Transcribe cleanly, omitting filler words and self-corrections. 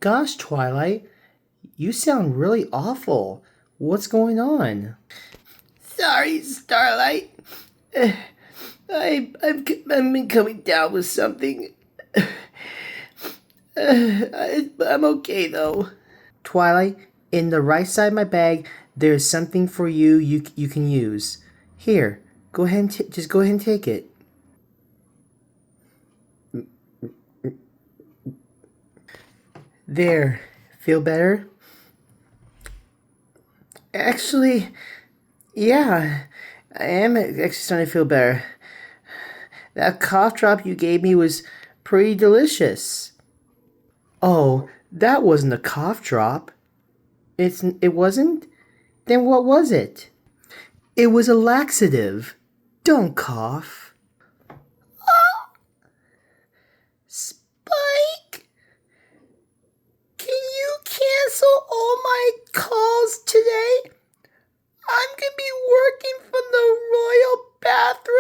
Gosh, Twilight, you sound really awful. What's going on? Sorry, Starlight. Uh, I've been coming down with something. I'm okay though. Twilight, in the right side of my bag, there's something for you you can use. Here, go ahead and just go ahead and take it. There, feel better? Actually, yeah, I am actually starting to feel better. That cough drop you gave me was pretty delicious. Oh, that wasn't a cough drop. It wasn't? Then what was it? It was a laxative. Don't cough. Spike, can you cancel all my calls today? I'm gonna be working from the royal bathroom